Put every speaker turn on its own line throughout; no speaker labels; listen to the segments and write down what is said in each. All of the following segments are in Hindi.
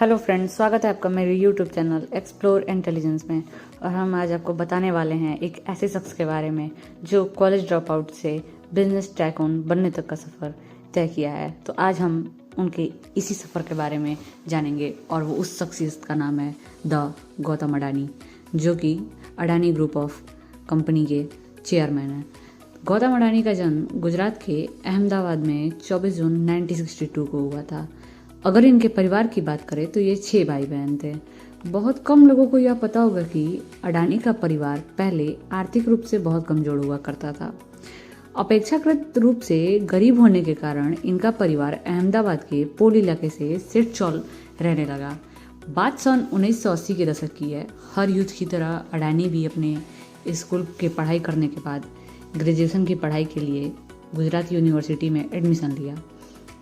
हेलो फ्रेंड्स, स्वागत है आपका मेरे यूट्यूब चैनल एक्सप्लोर इंटेलिजेंस में। और हम आज आपको बताने वाले हैं एक ऐसे शख्स के बारे में जो कॉलेज ड्रॉप आउट से बिजनेस टाइकून बनने तक का सफ़र तय किया है। तो आज हम उनके इसी सफ़र के बारे में जानेंगे और वो उस शख्सियत का नाम है द गौतम अडानी, जो कि अडानी ग्रुप ऑफ कंपनी के चेयरमैन हैं। गौतम अडानी का जन्म गुजरात के अहमदाबाद में 24 जून 1962 को हुआ था। अगर इनके परिवार की बात करें तो ये 6 भाई बहन थे। बहुत कम लोगों को यह पता होगा कि अडानी का परिवार पहले आर्थिक रूप से बहुत कमजोर हुआ करता था। अपेक्षाकृत रूप से गरीब होने के कारण इनका परिवार अहमदाबाद के पोल इलाके से सिरचौल रहने लगा। बात सन 1980 के दशक की है। हर यूथ की तरह अडानी भी अपने स्कूल के पढ़ाई करने के बाद ग्रेजुएशन की पढ़ाई के लिए गुजरात यूनिवर्सिटी में एडमिशन लिया,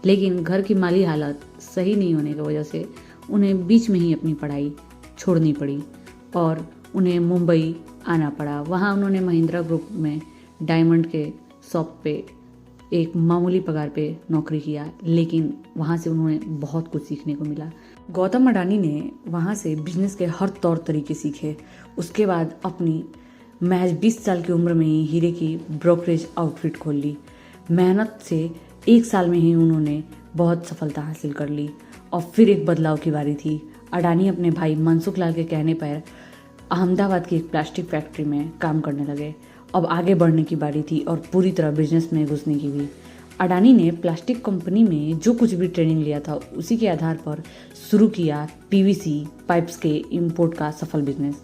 लेकिन घर की माली हालत सही नहीं होने की वजह से उन्हें बीच में ही अपनी पढ़ाई छोड़नी पड़ी और उन्हें मुंबई आना पड़ा। वहाँ उन्होंने महिंद्रा ग्रुप में डायमंड के शॉप पे एक मामूली पगार पे नौकरी किया, लेकिन वहाँ से उन्हें बहुत कुछ सीखने को मिला। गौतम अडानी ने वहाँ से बिजनेस के हर तौर तरीके सीखे। उसके बाद अपनी महज 20 साल की उम्र में ही हीरे की ब्रोकरेज आउटफिट खोल ली। मेहनत से 1 साल में ही उन्होंने बहुत सफलता हासिल कर ली और फिर एक बदलाव की बारी थी। अडानी अपने भाई मनसुख लाल के कहने पर अहमदाबाद की एक प्लास्टिक फैक्ट्री में काम करने लगे। अब आगे बढ़ने की बारी थी और पूरी तरह बिजनेस में घुसने की भी। अडानी ने प्लास्टिक कंपनी में जो कुछ भी ट्रेनिंग लिया था उसी के आधार पर शुरू किया पीवीसी पाइप्स के इंपोर्ट का सफल बिजनेस।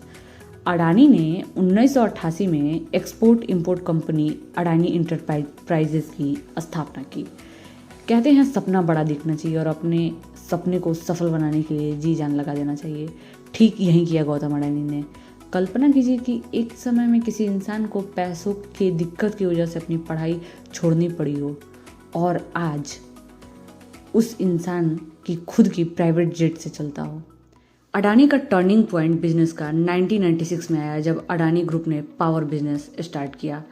अडानी ने 1988 में export import company Adani enterprises की स्थापना की। कहते हैं सपना बड़ा दिखना चाहिए और अपने सपने को सफल बनाने के लिए जी जान लगा देना चाहिए। ठीक यही किया गौतम अडानी ने। कल्पना कीजिए कि एक समय में किसी इंसान को पैसों की दिक्कत की वजह से अपनी पढ़ाई छोड़नी पड़ी हो और आज उस इंसान की खुद की प्राइवेट जेट से चलता हो। अडानी का टर्निंग पॉइंट बिजनेस का 1996 में आया, जब अडानी ग्रुप ने पावर बिजनेस स्टार्ट किया।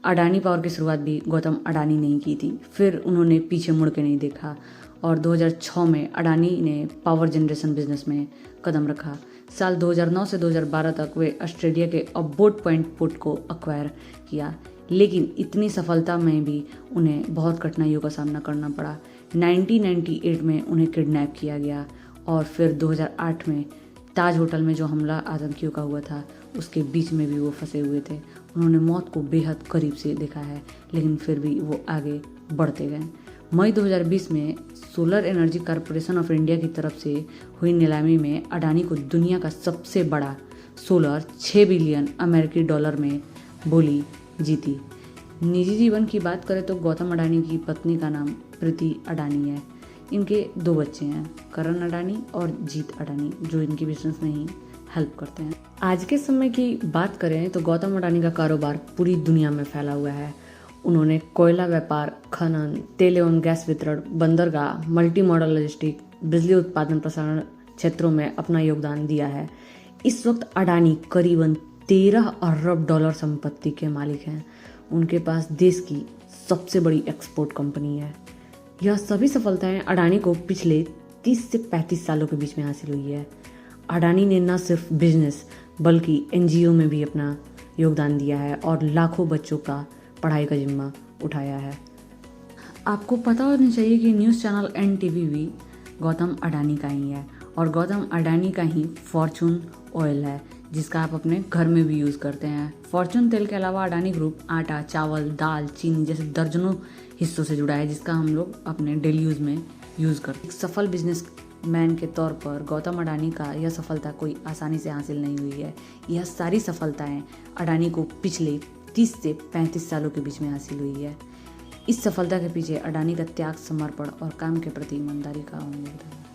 अडानी पावर की शुरुआत भी गौतम अडानी ने ही की थी। फिर उन्होंने पीछे मुड़ के नहीं देखा और 2006 में अडानी ने पावर जनरेशन बिजनेस में कदम रखा। साल 2009 से 2012 तक वे ऑस्ट्रेलिया के अबोट पॉइंट पोर्ट को अक्वायर किया, लेकिन इतनी सफलता में भी उन्हें बहुत कठिनाइयों का सामना करना पड़ा। 1998 में उन्हें किडनैप किया गया और फिर 2008 में ताज होटल में जो हमला आतंकियों का हुआ था उसके बीच में भी वो फंसे हुए थे। उन्होंने मौत को बेहद करीब से देखा है, लेकिन फिर भी वो आगे बढ़ते गए। मई 2020 में solar energy corporation of India की तरफ से हुई नीलामी में अडानी को दुनिया का सबसे बड़ा सोलर 6 बिलियन अमेरिकी डॉलर में बोली जीती। निजी जीवन की बात करें तो गौतम अडानी की पत्नी का नाम प्रीति अडानी है। इनके 2 बच्चे हैं, करण अडानी और जीत अडानी, जो इनकी बिजनेस में ही हेल्प करते हैं। आज के समय की बात करें तो गौतम अडानी का कारोबार पूरी दुनिया में फैला हुआ है। उन्होंने कोयला व्यापार, खनन, तेल एवं गैस वितरण, बंदरगाह, मल्टी मॉडल लॉजिस्टिक, बिजली उत्पादन प्रसारण क्षेत्रों में अपना योगदान दिया है। इस वक्त अडानी करीबन 13 अरब डॉलर संपत्ति के मालिक हैं। उनके पास देश की सबसे बड़ी एक्सपोर्ट कंपनी है। यह सभी सफलताएं अडानी को पिछले 30 से 35 सालों के बीच में हासिल हुई है। अडानी ने न सिर्फ बिजनेस बल्कि एनजीओ में भी अपना योगदान दिया है और लाखों बच्चों का पढ़ाई का जिम्मा उठाया है। आपको पता होना चाहिए कि न्यूज़ चैनल NTV भी गौतम अडानी का ही है और गौतम अडानी का ही फॉर्चून ऑयल है, जिसका आप अपने घर में भी यूज़ करते हैं। फॉर्चून तेल के अलावा अडानी ग्रुप आटा, चावल, दाल, चीनी जैसे दर्जनों हिस्सों से जुड़ा है, जिसका हम लोग अपने डेली यूज़ में यूज़ करते हैं। एक सफल बिजनेसमैन के तौर पर गौतम अडानी का यह सफलता कोई आसानी से हासिल नहीं हुई है। यह सारी सफलताएं अडानी को पिछले 30 से 35 सालों के बीच में हासिल हुई है। इस सफलता के पीछे अडानी का त्याग, समर्पण और काम के प्रति ईमानदारी का योगदान है।